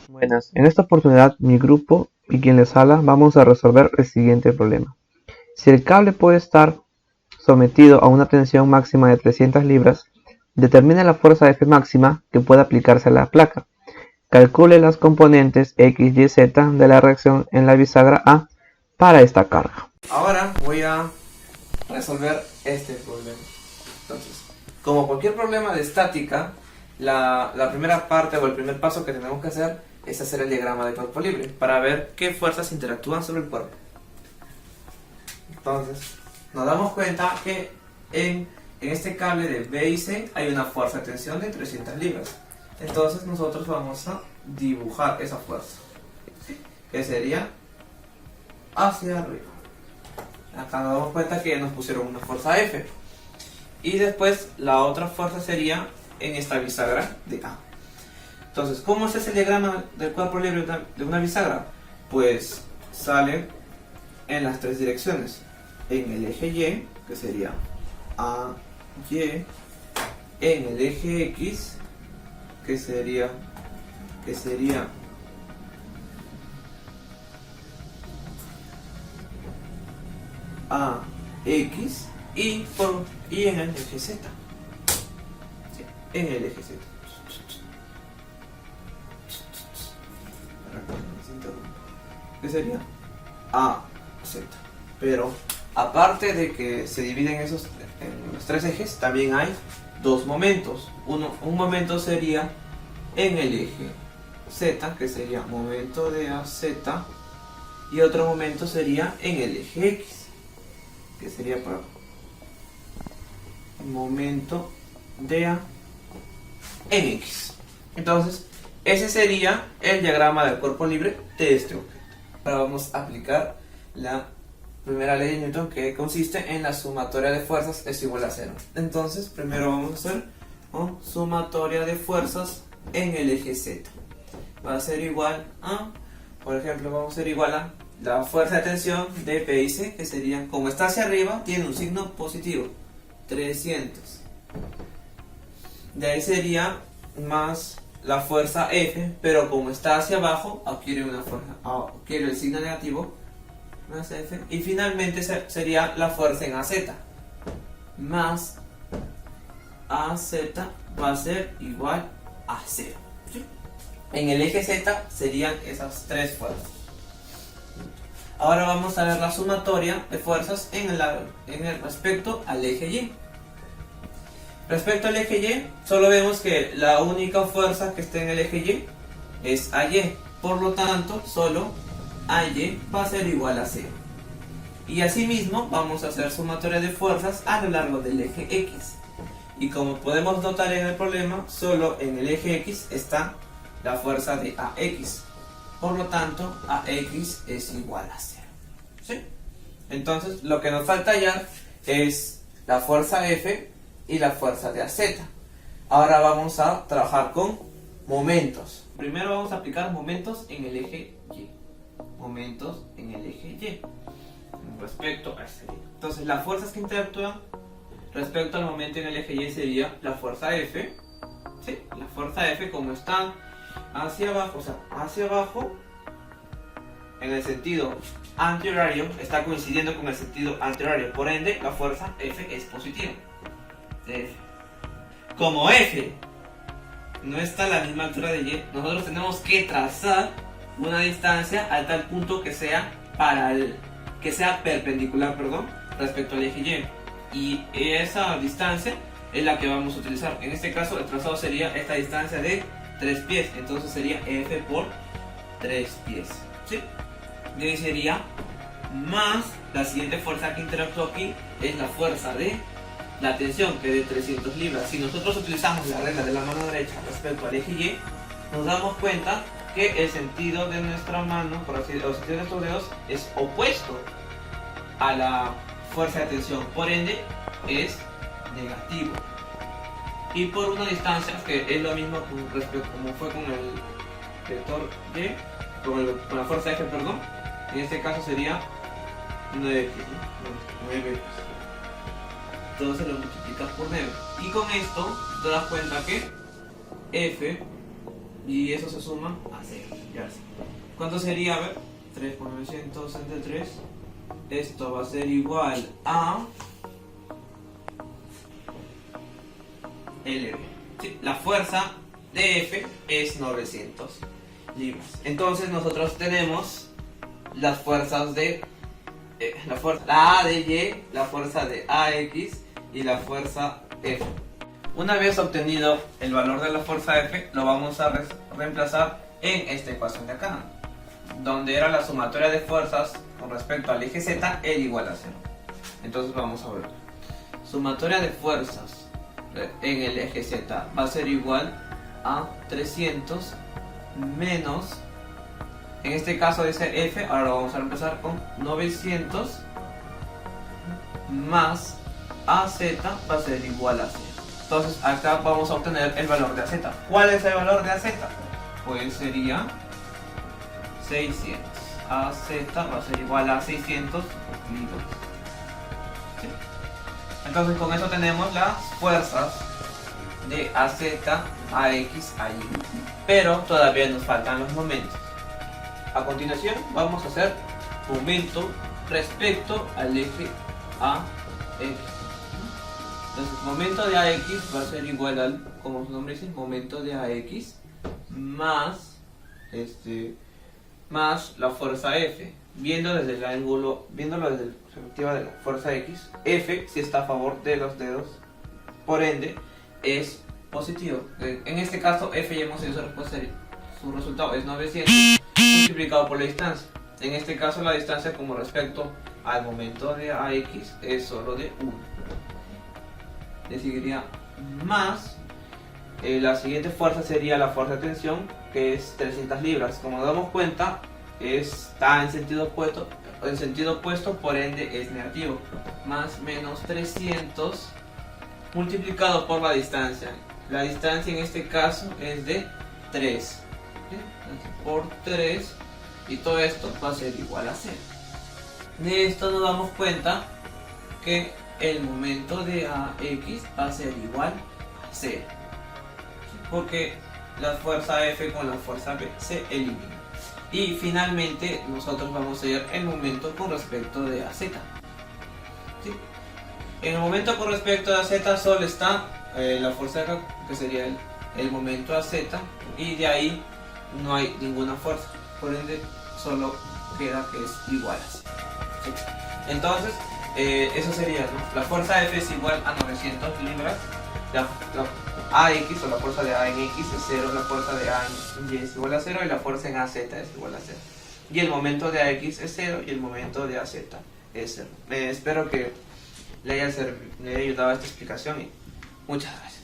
Buenas, en esta oportunidad mi grupo y quien les habla vamos a resolver el siguiente problema. Si el cable puede estar sometido a una tensión máxima de 300 libras, determine la fuerza F máxima que puede aplicarse a la placa. Calcule las componentes X, Y, Z de la reacción en la bisagra A para esta carga. Ahora voy a resolver este problema. Entonces, como cualquier problema de estática, la primera parte o el primer paso que tenemos que hacer es hacer el diagrama de cuerpo libre para ver qué fuerzas interactúan sobre el cuerpo. Entonces, nos damos cuenta que en este cable de B y C hay una fuerza de tensión de 300 libras. Entonces nosotros vamos a dibujar esa fuerza, que sería hacia arriba. Acá nos damos cuenta que nos pusieron una fuerza F. Y después la otra fuerza sería en esta bisagra de A. Entonces, ¿cómo es ese diagrama del cuerpo libre de una bisagra? Pues sale en las tres direcciones. En el eje Y, que sería A, Y. En el eje X, que sería A, X. Y en el eje Z. Sí, en el eje Z. ¿Qué sería? A, Z. Pero aparte de que se dividen en los tres ejes, también hay dos momentos. Un momento sería en el eje Z, que sería momento de AZ, y otro momento sería en el eje X, que sería para momento de A en X. Entonces, ese sería el diagrama del cuerpo libre de este objeto. Ahora vamos a aplicar la primera ley de Newton, que consiste en la sumatoria de fuerzas es igual a 0. Entonces, primero vamos a hacer sumatoria de fuerzas en el eje Z. Va a ser igual a, por ejemplo, vamos a ser igual a la fuerza de tensión de P y C, que sería, como está hacia arriba, tiene un signo positivo, 300. De ahí sería más la fuerza F, pero como está hacia abajo, adquiere el signo negativo, más F. Y finalmente sería la fuerza en AZ, más AZ va a ser igual a 0. ¿Sí? En el eje Z serían esas tres fuerzas. Ahora vamos a ver la sumatoria de fuerzas en el respecto al eje Y. Respecto al eje Y, solo vemos que la única fuerza que está en el eje Y es AY. Por lo tanto, solo AY va a ser igual a 0. Y asimismo, vamos a hacer sumatoria de fuerzas a lo largo del eje X. Y como podemos notar en el problema, solo en el eje X está la fuerza de AX. Por lo tanto, AX es igual a 0. ¿Sí? Entonces, lo que nos falta hallar es la fuerza F y la fuerza de AZ. Ahora vamos a trabajar con momentos. Primero vamos a aplicar momentos en el eje Y. Momentos en el eje Y respecto a ese. Entonces, las fuerzas que interactúan respecto al momento en el eje Y sería la fuerza F. ¿Sí? La fuerza F, como está hacia abajo, o sea, hacia abajo en el sentido antihorario, está coincidiendo con el sentido antihorario. Por ende, la fuerza F es positiva. F. Como F no está a la misma altura de Y, nosotros tenemos que trazar una distancia a tal punto que sea perpendicular, respecto al eje Y. Y esa distancia es la que vamos a utilizar. En este caso, el trazado sería esta distancia de 3 pies. Entonces sería F por 3 pies. ¿Sí? Y ahí sería más la siguiente fuerza que interactúa aquí, es la fuerza de la tensión, que es de 300 libras. Si nosotros utilizamos la regla de la mano derecha respecto al eje Y, nos damos cuenta que el sentido de nuestra mano, por así decirlo, el sentido de nuestros dedos es opuesto a la fuerza de tensión, por ende es negativo. Y por una distancia que es lo mismo como fue con el vector Y, con la fuerza F, perdón, en este caso sería 9 pies. Entonces lo multiplicas por 9. Y con esto te das cuenta que F y eso se suma a 0. Ya sé. ¿Cuánto sería? A ver, 3 por 963. Esto va a ser igual a LB. Sí, la fuerza de F es 900 libras. Entonces nosotros tenemos las fuerzas de la A de Y, la fuerza de AX y la fuerza F. Una vez obtenido el valor de la fuerza F, lo vamos a reemplazar en esta ecuación de acá, donde era la sumatoria de fuerzas con respecto al eje Z era igual a 0. Entonces vamos a ver. Sumatoria de fuerzas en el eje Z va a ser igual a 300 menos, en este caso dice F, ahora lo vamos a empezar con 900 más AZ va a ser igual a 0. Entonces acá vamos a obtener el valor de AZ. ¿Cuál es el valor de AZ? Pues sería 600. AZ va a ser igual a 600 libras. ¿Sí? Entonces con eso tenemos las fuerzas de AZ, AX, AY. Pero todavía nos faltan los momentos. A continuación vamos a hacer momento respecto al eje AX. Entonces momento de AX va a ser igual al, como su nombre dice, momento de AX más más la fuerza F. Viéndolo desde la perspectiva de la fuerza X, F si está a favor de los dedos, por ende es positivo. En este caso F ya hemos hecho su resultado es 900 multiplicado por la distancia. En este caso la distancia como respecto al momento de AX es solo de 1. Le seguiría más la siguiente fuerza sería la fuerza de tensión, que es 300 libras. Como nos damos cuenta, está en sentido opuesto, por ende es negativo. Más menos 300 multiplicado por la distancia. La distancia en este caso es de 3. ¿Sí? Por 3, y todo esto va a ser igual a 0. De esto nos damos cuenta que el momento de AX va a ser igual a 0. Porque la fuerza F con la fuerza B se elimina. Y finalmente nosotros vamos a ver el momento con respecto de AZ. ¿Sí? En el momento con respecto de AZ solo está la fuerza de acá, que sería el momento AZ, y de ahí no hay ninguna fuerza. Por ende solo queda que es igual a 0. ¿Sí? Entonces eso sería, ¿no? La fuerza F es igual a 900 libras. La AX o la fuerza de A en X es 0, la fuerza de A en Y es igual a 0 y la fuerza en AZ es igual a 0. Y el momento de AX es 0 y el momento de AZ es 0. Espero que le haya ayudado esta explicación y muchas gracias.